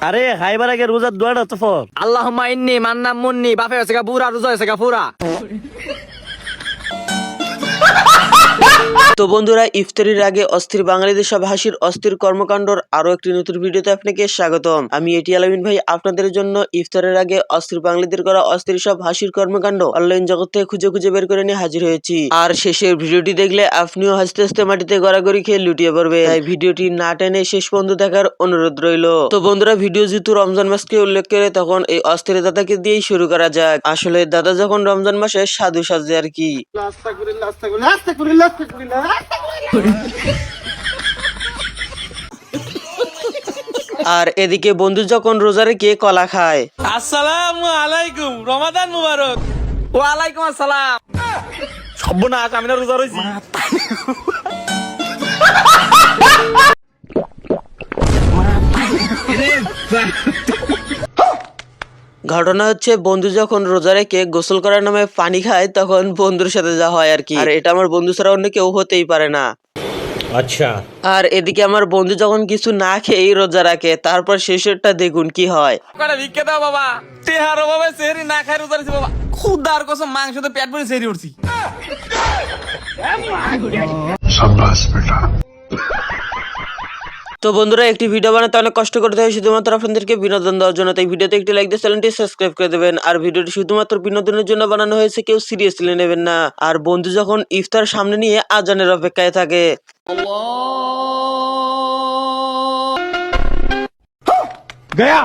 আরে খাইবার আগে রোজার দোয়াটা তো ফর। আল্লাহুম্মা ইন্নী মান্নাম মুন্নি বাপে হয়েছে গা বুড়া রোজা হয়েছে গা পুরা। তো বন্ধুরা, ইফতারির আগে অস্থির বাঙালিদের সব হাসির অস্থির কর্মকাণ্ডর আরো একটি নতুন ভিডিওতে আপনাকে স্বাগতম। আমি এটি আলামিন ভাই, আপনাদের জন্য ইফতারের আগে অস্থির বাঙালিদের করা অস্থির সব হাসির কর্মকাণ্ড অনলাইন জগৎ থেকে খুঁজে খুঁজে বের করে নিয়ে হাজির হয়েছি। আর শেষের ভিডিওটি দেখলে আপনিও হাসতে হাসতে মাটিতে গড়াগড়ি খেয়ে লুটিয়ে পড়বে। তাই ভিডিওটি না টেনে শেষ পর্যন্ত দেখার অনুরোধ রইল। তো বন্ধুরা, ভিডিও যেহেতু রমজান মাসকে উল্লেখ করে, তখন এই অস্থির দাদাকে দিয়েই শুরু করা যাক। আসলে দাদা যখন রমজান মাসে সাধু সাজে আর কি। আর এদিকে বন্ধু যখন রোজা রেখে কলা খায়। আসসালামু আলাইকুম, রমাদান মুবারক। ওয়ালাইকুম আসসালাম। সর্বনাশ, আমি না রোজা রয়েছি। ঘটনা হচ্ছে, বন্ধু যখন রোজা রেখে গোসল করার নামে পানি খায়, তখন বন্ধুর সাথে যা হয় আর কি। আর এটা আমার বন্ধু ছাড়া অন্য কেউ হতেই পারে না। আচ্ছা। আর এদিকে আমার বন্ধু যখন কিছু না খেয়েই রোজা রাখে, তারপর শেষেরটা দেখুন কি হয়। কটা ভিক্ষা দাও বাবা, তেহারো বাবা, সেহরি না খাই রোজা রয়েছি বাবা। খুদার কসম মাংস তো পেট ভরে সেহরি উঠছি। তো বন্ধুরা, একটি ভিডিও বানাতে অনেক কষ্ট করতে হয় শুধুমাত্র আপনাদেরকে বিনোদন দেওয়ার জন্য। তাই ভিডিওতে একটি লাইক দিয়ে চ্যানেলটি সাবস্ক্রাইব করে দেবেন। আর ভিডিওটি শুধুমাত্র বিনোদনের জন্য বানানো হয়েছে, কেউ সিরিয়াসলি নেবেন না। আর বন্ধু যখন ইফতার সামনে নিয়ে আজানের অপেক্ষায় থাকে। গয়া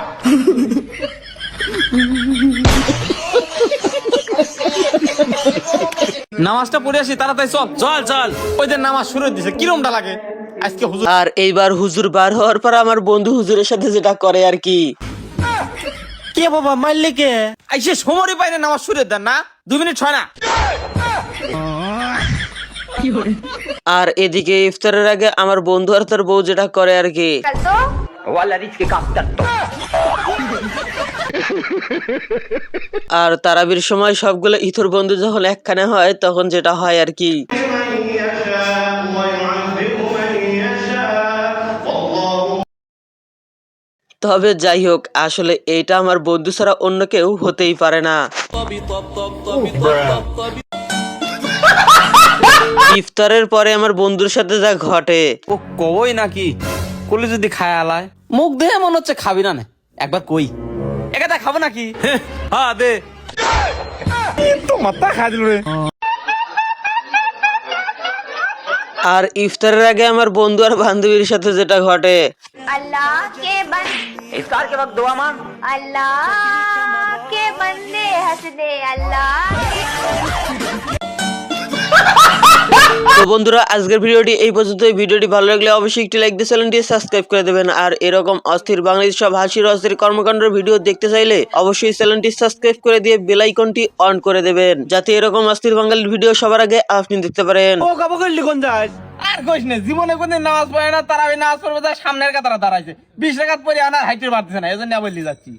নামাজটা পড়ে আসি তাড়াতাড়ি, চল চল চল। ওই যে নামাজ শুরু দিছে, কিরমটা লাগে আজকে হুজুর। আর এইবার হুজুর বার হওয়ার পর আমার বন্ধু হুজুরের সাথে যেটা করে আর কি। কে বাবা মারলে কে? আইসে সমরই পাই না, নামাজ শুরু দেন না, 2 মিনিট হয় না। আর এদিকে ইফতারের আগে আমার বন্ধু আর তার বউ যেটা করে আর কি। আর তারাবির সময় সবগুলো ইথর বন্ধু যখন একখানে হয়, তখন যেটা হয় আর কি। তবে যাই হোক, আসলে এইটা আমার বন্ধু ছাড়া অন্য কেউ হতেই পারে না। ইফতারের পরে আমার বন্ধুর সাথে যা ঘটে। ও কই নাকি কলি যদি খায় আলায়, মুখ দেখে মনে হচ্ছে খাবি না। একবার কই একাটা খাবো নাকি? হ্যাঁ দে তো মাথা খা দিল রে। আর ইফতারের আগে আমার বন্ধু আর বান্ধবীর সাথে যেটা ঘটে। अल्लाह के ইফতার কে वक्त दुआ मांग। अल्लाह के बंदे हंस दे अल्लाह তো বন্ধুরা, আজকের ভিডিওটি এই পর্যন্ত। ভিডিওটি ভালো লাগলে অবশ্যই একটি লাইক দিয়ে চ্যানেলটি সাবস্ক্রাইব করে দেবেন। আর এরকম অস্থির বাংলাদেশ সব হাসির অস্থির কর্মকাণ্ডের ভিডিও দেখতে চাইলে অবশ্যই চ্যানেলটি সাবস্ক্রাইব করে দিয়ে বেল আইকনটি অন করে দেবেন, যাতে এরকম অস্থির বাঙালির ভিডিও সবার আগে আপনি দেখতে পারেন। ও কাবো করলি কোন যাস? আর কইস না, জীবনে কোনদিন নামাজ পড়ে না, তারাবি নামাজ পড়বে যা সামনের কাতারে দাঁড়াইছে, 20 রাকাত পড়ে আনার হাইটের বাড়তেছে না, এজন্য বললি যাচ্ছি।